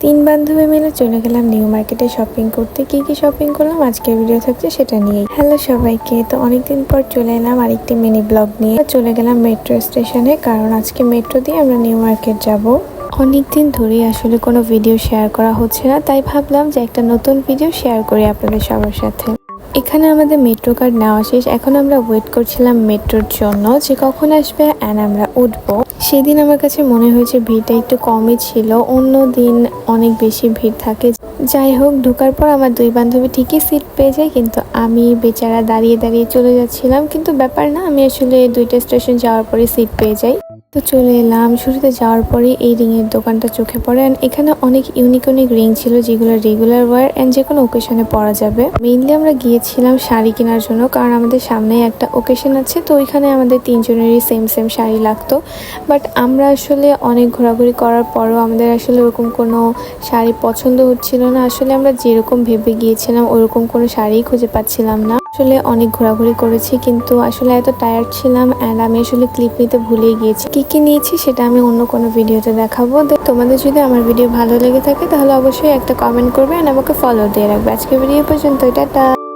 তিন বান্ধবী মিলে চলে গেলাম নিউ মার্কেটে শপিং করতে। কি কি শপিং করলাম আজকের ভিডিও থাকছে সেটা নিয়েই। হ্যালো সবাইকে, তো অনেকদিন পর চলে এলাম আরেকটি মিনি ব্লগ নিয়ে। চলে গেলাম মেট্রো স্টেশনে, কারণ আজকে মেট্রো দিয়ে আমরা নিউ মার্কেট যাব। অনেকদিন ধরেই আসলে কোনো ভিডিও শেয়ার করা হচ্ছে না, তাই ভাবলাম যে একটা নতুন ভিডিও শেয়ার করি আপনাদের সবার সাথে। এখানে আমাদের মেট্রো কার্ড নেওয়া শেষ, এখন আমরা ওয়েট করছিলাম মেট্রোর জন্য যে কখন আসবে অ্যান্ড আমরা উঠবো। সেদিন আমার কাছে মনে হয়েছে ভিড়টা একটু কমই ছিল, অন্য দিন অনেক বেশি ভিড় থাকে। যাই হোক, ঢোকার পর আমার দুই বান্ধবী ঠিকই সিট পেয়ে যায়, কিন্তু আমি বেচারা দাঁড়িয়ে দাঁড়িয়ে চলে যাচ্ছিলাম। কিন্তু ব্যাপার না, আমি আসলে দুইটা স্টেশন যাওয়ার পরে সিট পেয়ে যাই। তো চলে এলাম, শুরুতে যাওয়ার পরে এই রিংয়ের দোকানটা চোখে পড়ে। অ্যান্ড এখানে অনেক ইউনিক রিং ছিল যেগুলো রেগুলার ওয়্যার অ্যান্ড যে কোনো ওকেশনে পরা যাবে। মেইনলি আমরা গিয়েছিলাম শাড়ি কেনার জন্য, কারণ আমাদের সামনেই একটা ওকেশন আছে, তো ওইখানে আমাদের তিনজনেরই সেম সেম শাড়ি লাগতো। বাট আমরা আসলে অনেক ঘোরাঘুরি করার পরও আমাদের আসলে ওরকম কোনো শাড়ি পছন্দ হচ্ছিল না। আসলে আমরা যেরকম ভেবে গিয়েছিলাম ওরকম কোনো শাড়িই খুঁজে পাচ্ছিলাম না। আসলে অনেক ঘোরাঘুরি করেছি, কিন্তু আসলে এত টায়ার্ড ছিলাম অ্যান্ড আমি আসলে ক্লিপ নিতে ভুলেই গিয়েছি। কি কি নিয়েছি সেটা আমি অন্য কোনো ভিডিওতে দেখাবো। তোমাদের যদি আমার ভিডিও ভালো লেগে থাকে তাহলে অবশ্যই একটা কমেন্ট করবে অ্যান্ড আমাকে ফলো দিয়ে রাখবে। আজকের ভিডিও পর্যন্ত, টাটা।